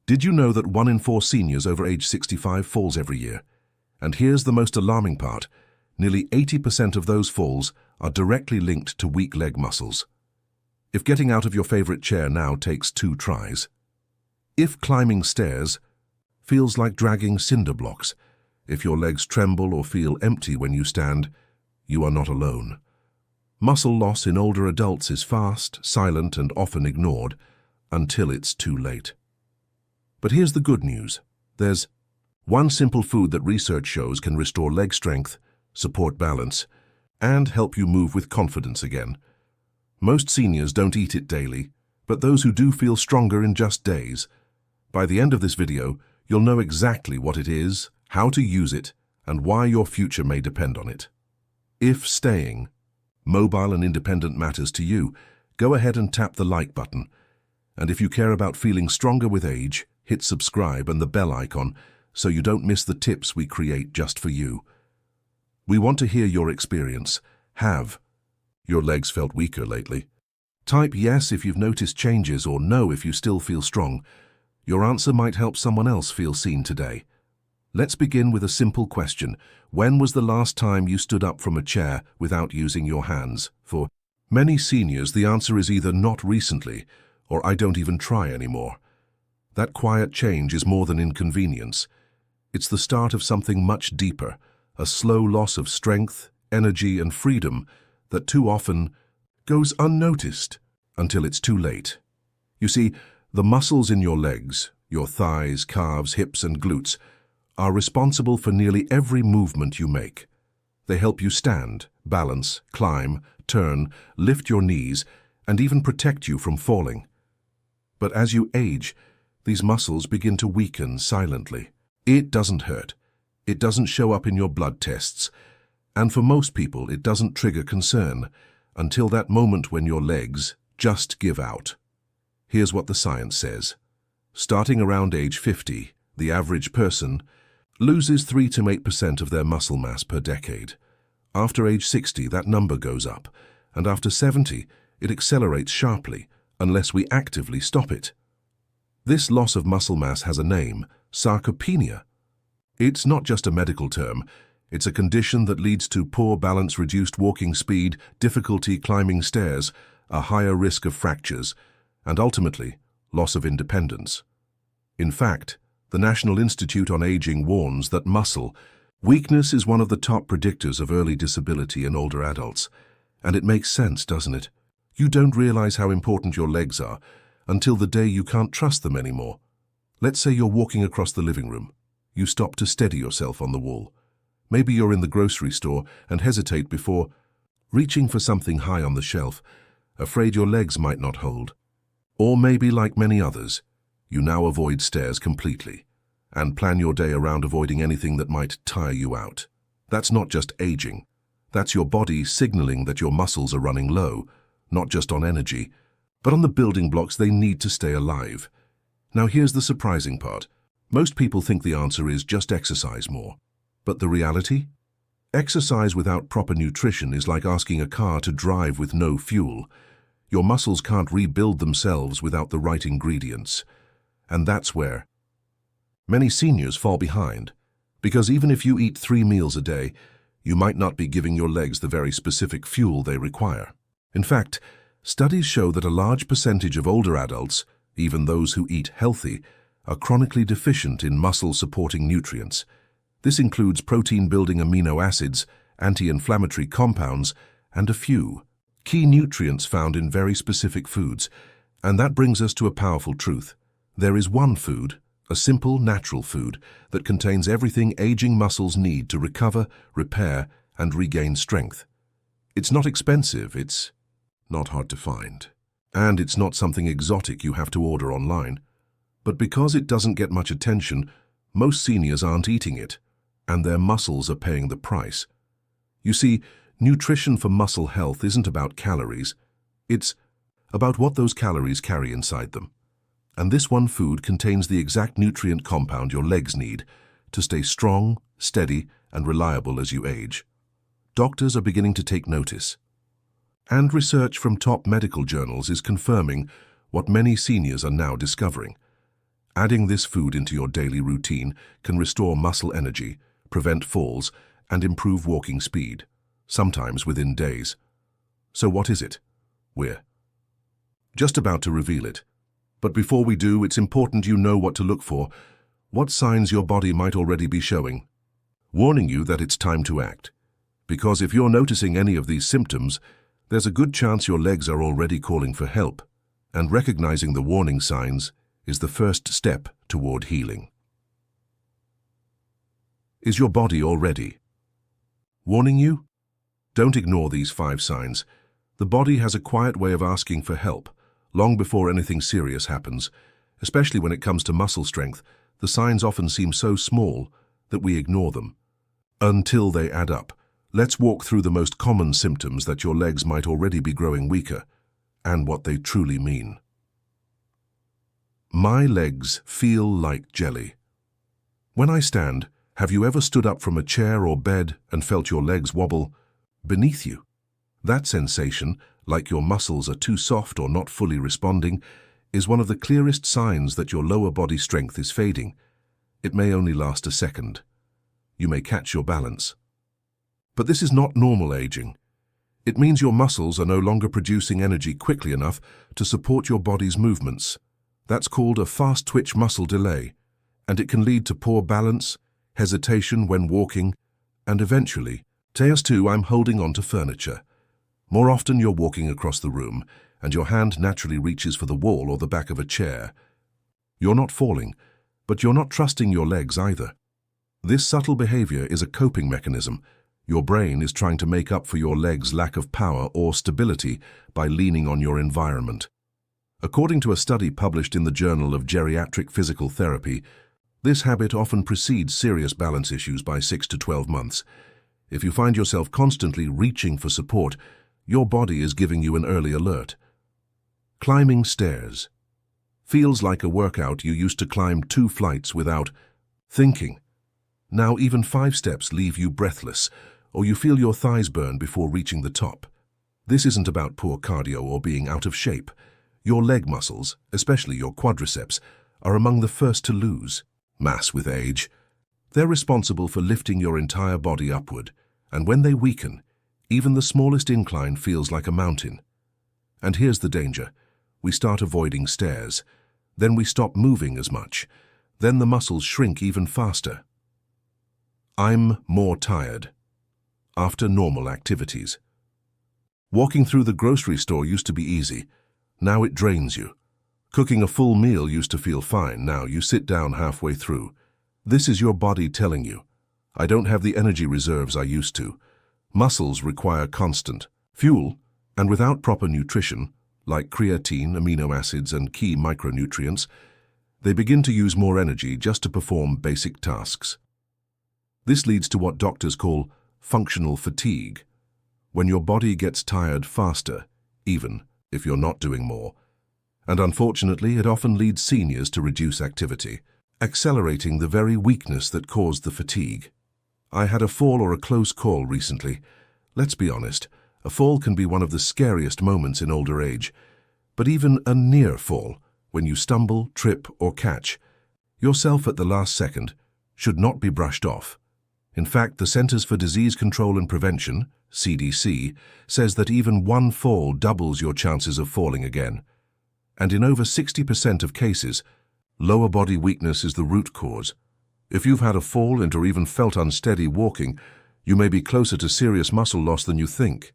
Did you know that 1 in 4 seniors over age 65 falls every year? And here's the most alarming part. Nearly 80% of those falls are directly linked to weak leg muscles. If getting out of your favorite chair now takes 2 tries, if climbing stairs feels like dragging cinder blocks, if your legs tremble or feel empty when you stand, you are not alone. Muscle loss in older adults is fast, silent, and often ignored until it's too late. But here's the good news. There's one simple food that research shows can restore leg strength, support balance, and help you move with confidence again. Most seniors don't eat it daily, but those who do feel stronger in just days. By the end of this video, you'll know exactly what it is, how to use it, and why your future may depend on it. If staying mobile and independent matters to you, go ahead and tap the like button. And if you care about feeling stronger with age, hit subscribe and the bell icon so you don't miss the tips we create just for you. We want to hear your experience. Have your legs felt weaker lately? Type yes if you've noticed changes or no if you still feel strong. Your answer might help someone else feel seen today. Let's begin with a simple question. When was the last time you stood up from a chair without using your hands? For many seniors, the answer is either not recently or I don't even try anymore. That quiet change is more than inconvenience. It's the start of something much deeper, a slow loss of strength, energy, and freedom that too often goes unnoticed until it's too late. You see, the muscles in your legs, your thighs, calves, hips, and glutes, are responsible for nearly every movement you make. They help you stand, balance, climb, turn, lift your knees, and even protect you from falling. But as you age, these muscles begin to weaken silently. It doesn't hurt. It doesn't show up in your blood tests. And for most people, it doesn't trigger concern until that moment when your legs just give out. Here's what the science says. Starting around age 50, the average person loses 3 to 8% of their muscle mass per decade. After age 60, that number goes up, and after 70, it accelerates sharply unless we actively stop it. This loss of muscle mass has a name, sarcopenia. It's not just a medical term. It's a condition that leads to poor balance, reduced walking speed, difficulty climbing stairs, a higher risk of fractures, and ultimately, loss of independence. In fact, the National Institute on Aging warns that muscle weakness is one of the top predictors of early disability in older adults. And it makes sense, doesn't it? You don't realize how important your legs are until the day you can't trust them anymore. Let's say you're walking across the living room. You stop to steady yourself on the wall. Maybe you're in the grocery store and hesitate before reaching for something high on the shelf, afraid your legs might not hold. Or maybe, like many others, you now avoid stairs completely and plan your day around avoiding anything that might tire you out. That's not just aging. That's your body signaling that your muscles are running low, not just on energy, but on the building blocks they need to stay alive. Now here's the surprising part. Most people think the answer is just exercise more. But the reality? Exercise without proper nutrition is like asking a car to drive with no fuel. Your muscles can't rebuild themselves without the right ingredients. And that's where many seniors fall behind. Because even if you eat 3 meals a day, you might not be giving your legs the very specific fuel they require. In fact, studies show that a large percentage of older adults, even those who eat healthy, are chronically deficient in muscle-supporting nutrients. This includes protein-building amino acids, anti-inflammatory compounds, and a few key nutrients found in very specific foods. And that brings us to a powerful truth. There is one food, a simple, natural food, that contains everything aging muscles need to recover, repair, and regain strength. It's not expensive, it's not hard to find. And it's not something exotic you have to order online. But because it doesn't get much attention, most seniors aren't eating it, and their muscles are paying the price. You see, nutrition for muscle health isn't about calories. It's about what those calories carry inside them. And this one food contains the exact nutrient compound your legs need to stay strong, steady, and reliable as you age. Doctors are beginning to take notice. And research from top medical journals is confirming what many seniors are now discovering. Adding this food into your daily routine can restore muscle energy, prevent falls, and improve walking speed, sometimes within days. So what is it? We're just about to reveal it. But before we do, it's important you know what to look for, what signs your body might already be showing, warning you that it's time to act. Because if you're noticing any of these symptoms, there's a good chance your legs are already calling for help, and recognizing the warning signs is the first step toward healing. Is your body already warning you? Don't ignore these 5 signs. The body has a quiet way of asking for help, long before anything serious happens. Especially when it comes to muscle strength, the signs often seem so small that we ignore them, until they add up. Let's walk through the most common symptoms that your legs might already be growing weaker, and what they truly mean. My legs feel like jelly. When I stand, have you ever stood up from a chair or bed and felt your legs wobble beneath you? That sensation, like your muscles are too soft or not fully responding, is one of the clearest signs that your lower body strength is fading. It may only last a second. You may catch your balance. But this is not normal aging. It means your muscles are no longer producing energy quickly enough to support your body's movements. That's called a fast twitch muscle delay, and it can lead to poor balance, hesitation when walking, and eventually, Tears 2, I'm holding onto furniture. More often you're walking across the room, and your hand naturally reaches for the wall or the back of a chair. You're not falling, but you're not trusting your legs either. This subtle behavior is a coping mechanism. Your brain is trying to make up for your legs' lack of power or stability by leaning on your environment. According to a study published in the Journal of Geriatric Physical Therapy, this habit often precedes serious balance issues by 6 to 12 months. If you find yourself constantly reaching for support, your body is giving you an early alert. Climbing stairs. Feels like a workout you used to climb 2 flights without thinking. Now even 5 steps leave you breathless, or you feel your thighs burn before reaching the top. This isn't about poor cardio or being out of shape. Your leg muscles, especially your quadriceps, are among the first to lose mass with age. They're responsible for lifting your entire body upward, and when they weaken, even the smallest incline feels like a mountain. And here's the danger. We start avoiding stairs. Then we stop moving as much. Then the muscles shrink even faster. I'm more tired after normal activities. Walking through the grocery store used to be easy. Now it drains you. Cooking a full meal used to feel fine. Now you sit down halfway through. This is your body telling you, I don't have the energy reserves I used to. Muscles require constant fuel, and without proper nutrition, like creatine, amino acids, and key micronutrients, they begin to use more energy just to perform basic tasks. This leads to what doctors call functional fatigue, when your body gets tired faster, even if you're not doing more. And unfortunately, it often leads seniors to reduce activity, accelerating the very weakness that caused the fatigue. I had a fall or a close call recently. Let's be honest, a fall can be one of the scariest moments in older age. But even a near fall, when you stumble, trip, or catch yourself at the last second, should not be brushed off. In fact, the Centers for Disease Control and Prevention, CDC, says that even one fall doubles your chances of falling again. And in over 60% of cases, lower body weakness is the root cause. If you've had a fall and or even felt unsteady walking, you may be closer to serious muscle loss than you think.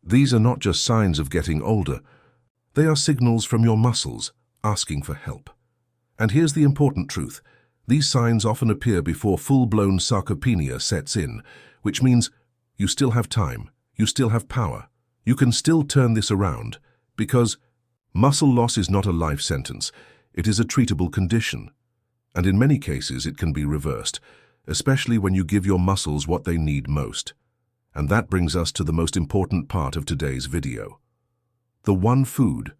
These are not just signs of getting older. They are signals from your muscles asking for help. And here's the important truth. These signs often appear before full-blown sarcopenia sets in, which means you still have time, you still have power. You can still turn this around, because muscle loss is not a life sentence. It is a treatable condition. And in many cases it can be reversed, especially when you give your muscles what they need most. And that brings us to the most important part of today's video. The one food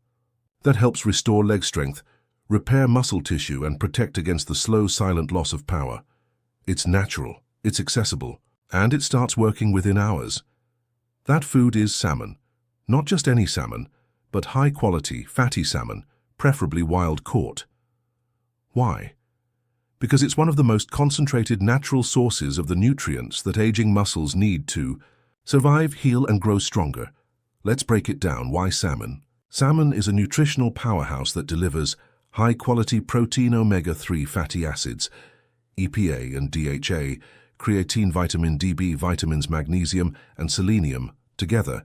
that helps restore leg strength, repair muscle tissue, and protect against the slow, silent loss of power. It's natural, it's accessible, and it starts working within hours. That food is salmon. Not just any salmon, but high-quality, fatty salmon, preferably wild-caught. Why? Because it's one of the most concentrated natural sources of the nutrients that aging muscles need to survive, heal, and grow stronger. Let's break it down. Why salmon? Salmon is a nutritional powerhouse that delivers high-quality protein omega-3 fatty acids, EPA and DHA, creatine, vitamin D, vitamins, magnesium, and selenium. Together,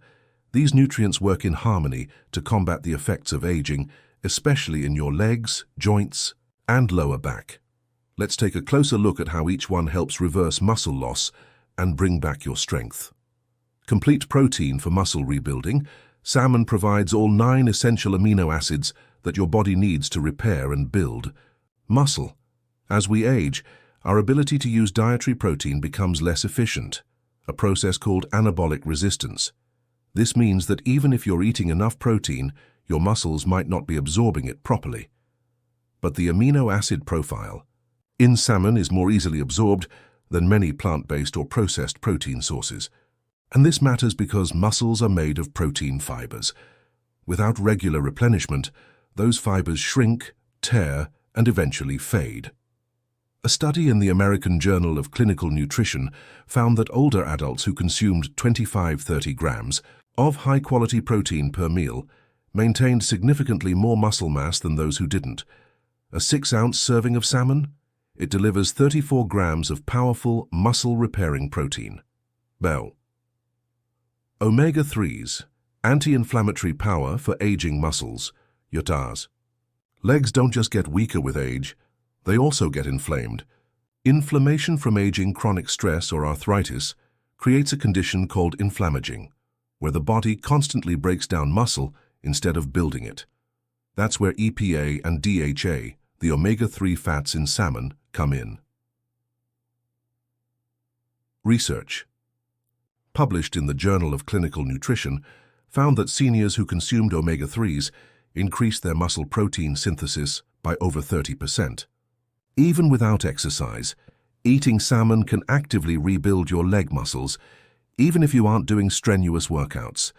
these nutrients work in harmony to combat the effects of aging, especially in your legs, joints, and lower back. Let's take a closer look at how each one helps reverse muscle loss and bring back your strength. Complete protein for muscle rebuilding. Salmon provides all 9 essential amino acids that your body needs to repair and build muscle. As we age, our ability to use dietary protein becomes less efficient, a process called anabolic resistance. This means that even if you're eating enough protein, your muscles might not be absorbing it properly. But the amino acid profile in salmon is more easily absorbed than many plant-based or processed protein sources. And this matters because muscles are made of protein fibers. Without regular replenishment, those fibers shrink, tear, and eventually fade. A study in the American Journal of Clinical Nutrition found that older adults who consumed 25-30 grams of high-quality protein per meal maintained significantly more muscle mass than those who didn't. A 6-ounce serving of salmon? It delivers 34 grams of powerful, muscle-repairing protein. Bell. Omega-3s, anti-inflammatory power for aging muscles, yotas. Legs don't just get weaker with age, they also get inflamed. Inflammation from aging, chronic stress, or arthritis creates a condition called inflammaging, where the body constantly breaks down muscle instead of building it. That's where EPA and DHA, the omega-3 fats in salmon, come in. Research, published in the Journal of Clinical Nutrition, found that seniors who consumed omega-3s increased their muscle protein synthesis by over 30%. Even without exercise, eating salmon can actively rebuild your leg muscles, even if you aren't doing strenuous workouts.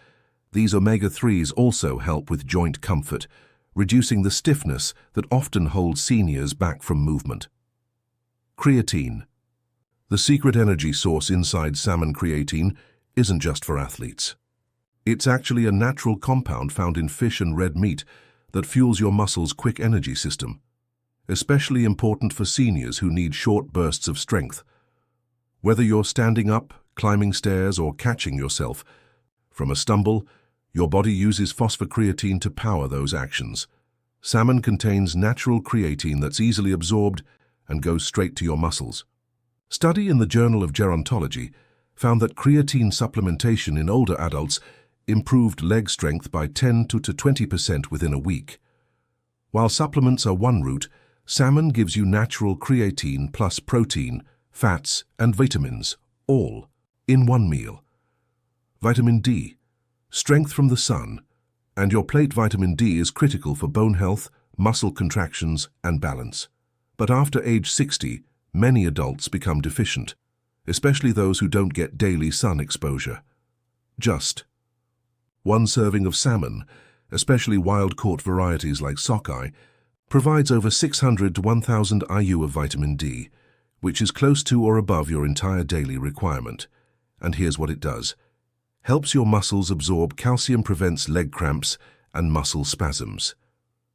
These omega-3s also help with joint comfort, reducing the stiffness that often holds seniors back from movement. Creatine. The secret energy source inside salmon, creatine, isn't just for athletes. It's actually a natural compound found in fish and red meat that fuels your muscles' quick energy system, especially important for seniors who need short bursts of strength. Whether you're standing up, climbing stairs, or catching yourself from a stumble, your body uses phosphocreatine to power those actions. Salmon contains natural creatine that's easily absorbed and goes straight to your muscles. Study in the Journal of Gerontology found that creatine supplementation in older adults improved leg strength by 10 to 20% within a week. While supplements are one route, salmon gives you natural creatine plus protein, fats, and vitamins, all in one meal. Vitamin D, strength from the sun, and your plate. Vitamin D is critical for bone health, muscle contractions, and balance. But after age 60, many adults become deficient, especially those who don't get daily sun exposure. Just one serving of salmon, especially wild-caught varieties like sockeye, provides over 600 to 1,000 IU of vitamin D, which is close to or above your entire daily requirement. And here's what it does. Helps your muscles absorb calcium, prevents leg cramps and muscle spasms.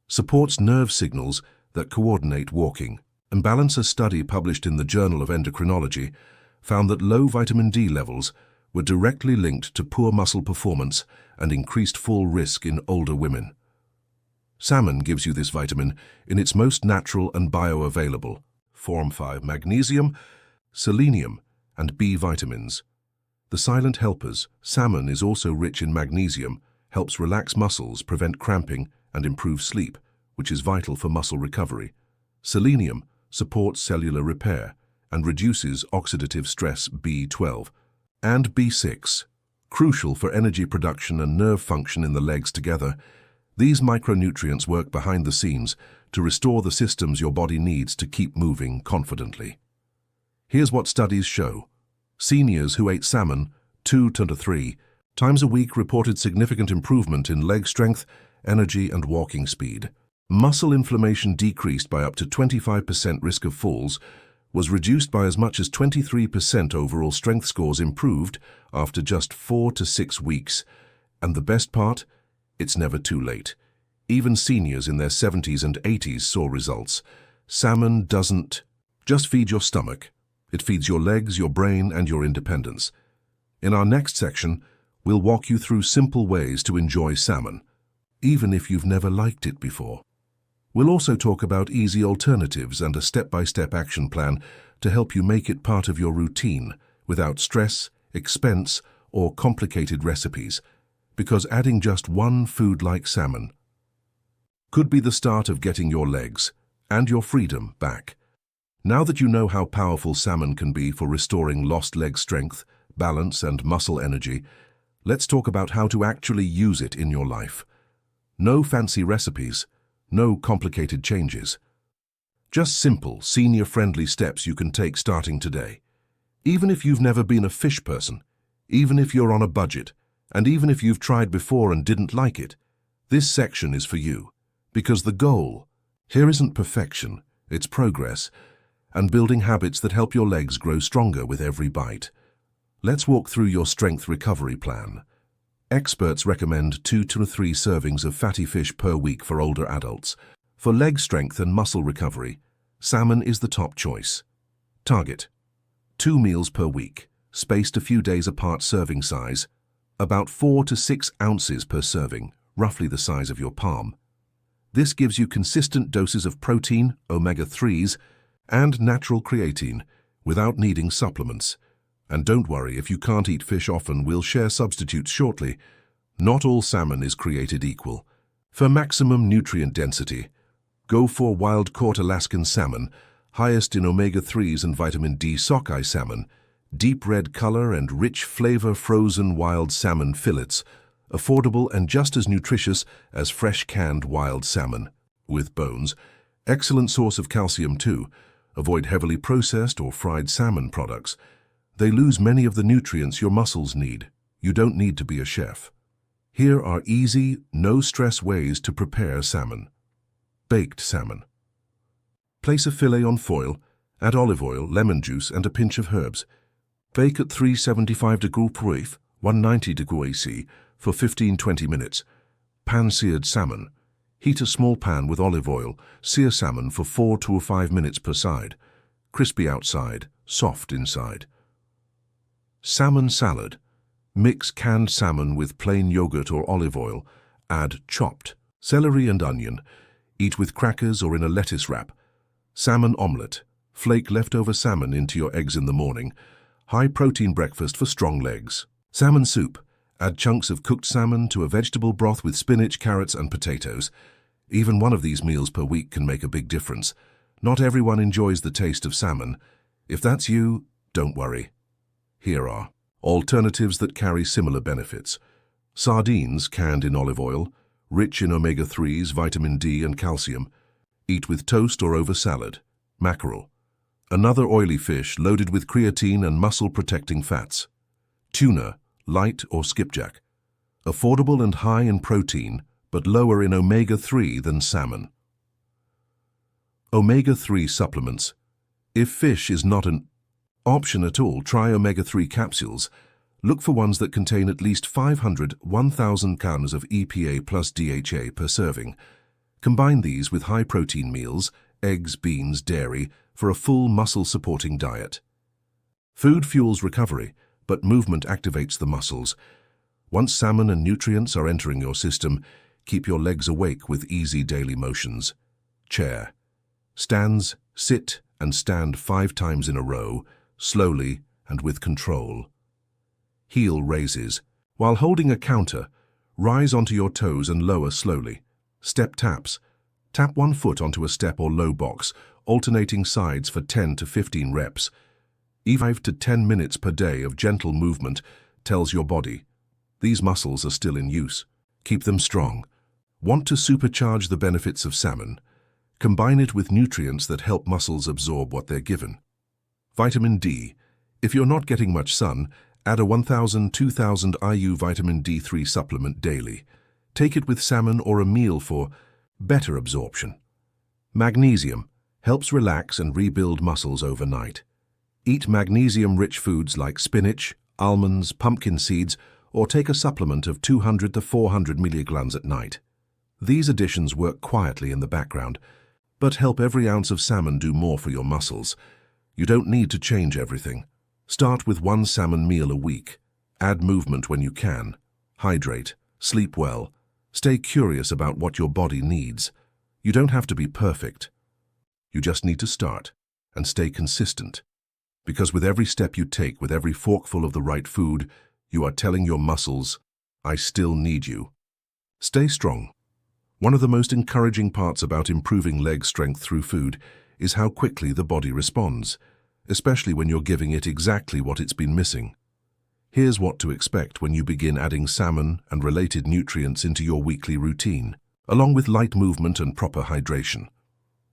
Supports nerve signals that coordinate walking. And balance. A study published in the Journal of Endocrinology found that low vitamin D levels were directly linked to poor muscle performance and increased fall risk in older women. Salmon gives you this vitamin in its most natural and bioavailable form: 5 magnesium, selenium, and B vitamins. The silent helpers. Salmon is also rich in magnesium, helps relax muscles, prevent cramping, and improve sleep, which is vital for muscle recovery. Selenium supports cellular repair and reduces oxidative stress. B12 and B6, crucial for energy production and nerve function in the legs. Together, these micronutrients work behind the scenes to restore the systems your body needs to keep moving confidently. Here's what studies show. Seniors who ate salmon 2 to 3 times a week reported significant improvement in leg strength, energy, and walking speed. Muscle inflammation decreased by up to 25%, risk of falls was reduced by as much as 23%, overall strength scores improved after just 4 to 6 weeks. And the best part? It's never too late. Even seniors in their 70s and 80s saw results. Salmon doesn't just feed your stomach. It feeds your legs, your brain, and your independence. In our next section, we'll walk you through simple ways to enjoy salmon, even if you've never liked it before. We'll also talk about easy alternatives and a step-by-step action plan to help you make it part of your routine without stress, expense, or complicated recipes, because adding just one food like salmon could be the start of getting your legs and your freedom back. Now that you know how powerful salmon can be for restoring lost leg strength, balance, and muscle energy, let's talk about how to actually use it in your life. No fancy recipes, no complicated changes. Just simple, senior-friendly steps you can take starting today. Even if you've never been a fish person, even if you're on a budget, and even if you've tried before and didn't like it, this section is for you. Because the goal here isn't perfection, it's progress, and building habits that help your legs grow stronger with every bite. Let's walk through your strength recovery plan. Experts recommend 2 to 3 servings of fatty fish per week for older adults. For leg strength and muscle recovery, salmon is the top choice. Target: 2 meals per week, spaced a few days apart. Serving size: about 4 to 6 ounces per serving, roughly the size of your palm. This gives you consistent doses of protein, omega-3s, and natural creatine without needing supplements. And don't worry if you can't eat fish often, we'll share substitutes shortly. Not all salmon is created equal. For maximum nutrient density, go for wild-caught Alaskan salmon, highest in omega-3s and vitamin D. Sockeye salmon, deep red color and rich flavor. Frozen wild salmon fillets, affordable and just as nutritious as fresh canned wild salmon, with bones. Excellent source of calcium too. Avoid heavily processed or fried salmon products. They lose many of the nutrients your muscles need. You don't need to be a chef. Here are easy, no-stress ways to prepare salmon. Baked salmon. Place a fillet on foil, add olive oil, lemon juice, and a pinch of herbs. Bake at 375 degrees Fahrenheit, 190 degrees C, for 15-20 minutes. Pan-seared salmon. Heat a small pan with olive oil. Sear salmon for 4 to 5 minutes per side. Crispy outside, soft inside. Salmon salad. Mix canned salmon with plain yogurt or olive oil. Add chopped celery and onion. Eat with crackers or in a lettuce wrap. Salmon omelette. Flake leftover salmon into your eggs in the morning. High-protein breakfast for strong legs. Salmon soup. Add chunks of cooked salmon to a vegetable broth with spinach, carrots, and potatoes. Even one of these meals per week can make a big difference. Not everyone enjoys the taste of salmon. If that's you, don't worry. Here are alternatives that carry similar benefits. Sardines canned in olive oil, rich in omega-3s, vitamin D, and calcium. Eat with toast or over salad. Mackerel. Another oily fish loaded with creatine and muscle-protecting fats. Tuna, light or skipjack. Affordable and high in protein, but lower in omega-3 than salmon. Omega-3 supplements. If fish is not an option at all, try omega-3 capsules. Look for ones that contain at least 500-1,000 calories of EPA plus DHA per serving. Combine these with high-protein meals, eggs, beans, dairy, for a full muscle-supporting diet. Food fuels recovery, but movement activates the muscles. Once salmon and nutrients are entering your system, keep your legs awake with easy daily motions. Chair. Stands, sit, and stand 5 times in a row, slowly and with control. Heel raises. While holding a counter, rise onto your toes and lower slowly. Step taps. Tap one foot onto a step or low box, alternating sides for 10 to 15 reps. 5 to 10 minutes per day of gentle movement tells your body these muscles are still in use. Keep them strong. Want to supercharge the benefits of salmon? Combine it with nutrients that help muscles absorb what they're given. Vitamin D. If you're not getting much sun, add a 1,000-2,000 IU vitamin D3 supplement daily. Take it with salmon or a meal for Better absorption. Magnesium helps relax and rebuild muscles overnight. Eat magnesium-rich foods like spinach, almonds, pumpkin seeds, or take a supplement of 200 to 400 milligrams at night. These additions work quietly in the background, but help every ounce of salmon do more for your muscles. You don't need to change everything. Start with one salmon meal a week. Add movement when you can. Hydrate. Sleep well. Stay curious about what your body needs. You don't have to be perfect. You just need to start and stay consistent. Because with every step you take, with every forkful of the right food, you are telling your muscles, I still need you. Stay strong. One of the most encouraging parts about improving leg strength through food is how quickly the body responds, especially when you're giving it exactly what it's been missing. Here's what to expect when you begin adding salmon and related nutrients into your weekly routine, along with light movement and proper hydration.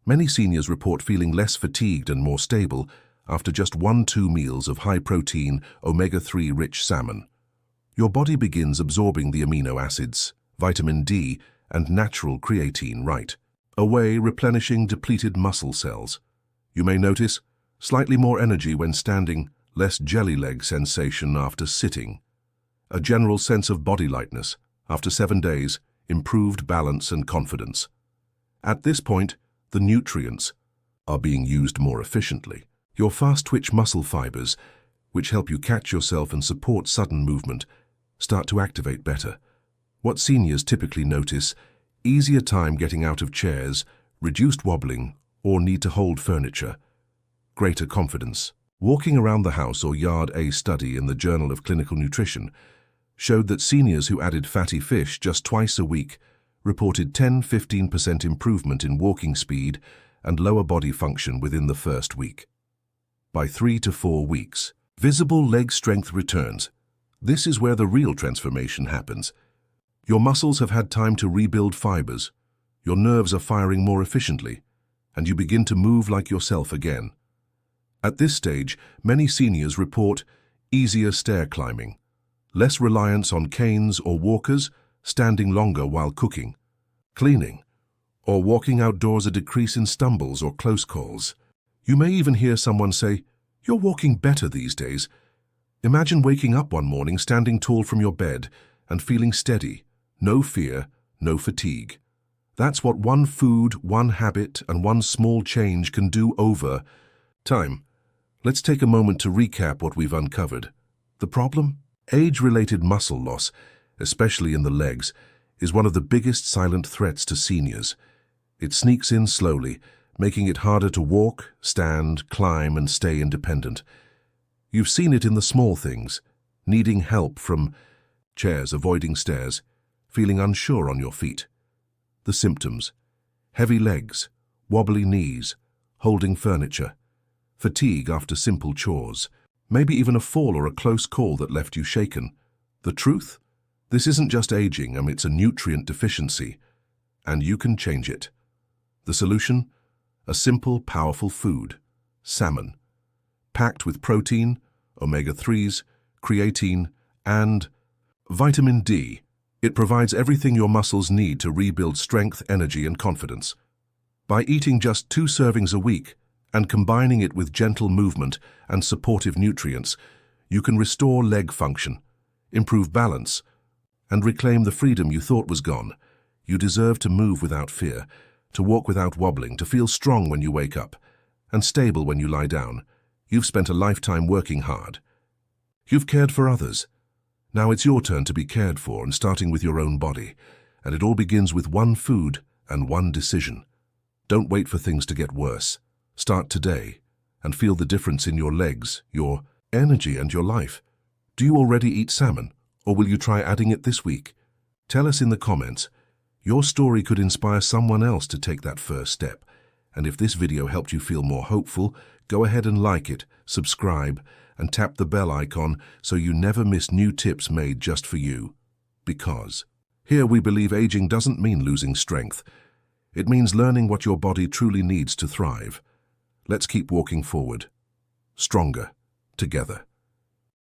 Many seniors report feeling less fatigued and more stable after just 1-2 meals of high-protein, omega-3 rich salmon. Your body begins absorbing the amino acids, vitamin D, and natural creatine right away, replenishing depleted muscle cells. You may notice slightly more energy when standing, less jelly leg sensation after sitting, a general sense of body lightness after 7 days, improved balance and confidence. At this point, the nutrients are being used more efficiently. Your fast-twitch muscle fibers, which help you catch yourself and support sudden movement, start to activate better. What seniors typically notice: easier time getting out of chairs, reduced wobbling, or need to hold furniture. Greater confidence. Walking around the house or yard. A study in the Journal of Clinical Nutrition showed that seniors who added fatty fish just twice a week reported 10–15% improvement in walking speed and lower body function within the first week. By 3 to 4 weeks, visible leg strength returns. This is where the real transformation happens. Your muscles have had time to rebuild fibers, your nerves are firing more efficiently, and you begin to move like yourself again. At this stage, many seniors report easier stair climbing, less reliance on canes or walkers, standing longer while cooking, cleaning, or walking outdoors, a decrease in stumbles or close calls. You may even hear someone say, "You're walking better these days." Imagine waking up one morning standing tall from your bed and feeling steady, no fear, no fatigue. That's what one food, one habit, and one small change can do over time. Let's take a moment to recap what we've uncovered. The problem? Age-related muscle loss, especially in the legs, is one of the biggest silent threats to seniors. It sneaks in slowly, making it harder to walk, stand, climb, and stay independent. You've seen it in the small things: needing help from chairs, avoiding stairs, feeling unsure on your feet. The symptoms: heavy legs, wobbly knees, holding furniture, fatigue after simple chores, maybe even a fall or a close call that left you shaken. The truth? This isn't just aging, it's a nutrient deficiency, and you can change it. The solution? A simple, powerful food: salmon. Packed with protein, omega-3s, creatine, and vitamin D. It provides everything your muscles need to rebuild strength, energy, and confidence. By eating just 2 servings a week and combining it with gentle movement and supportive nutrients, you can restore leg function, improve balance, and reclaim the freedom you thought was gone. You deserve to move without fear, to walk without wobbling, to feel strong when you wake up, and stable when you lie down. You've spent a lifetime working hard. You've cared for others. Now it's your turn to be cared for, and starting with your own body. And it all begins with one food and one decision. Don't wait for things to get worse. Start today and feel the difference in your legs, your energy, and your life. Do you already eat salmon, or will you try adding it this week? Tell us in the comments. Your story could inspire someone else to take that first step. And if this video helped you feel more hopeful, go ahead and like it, subscribe, and tap the bell icon so you never miss new tips made just for you. Because here we believe aging doesn't mean losing strength. It means learning what your body truly needs to thrive. Let's keep walking forward, stronger, together.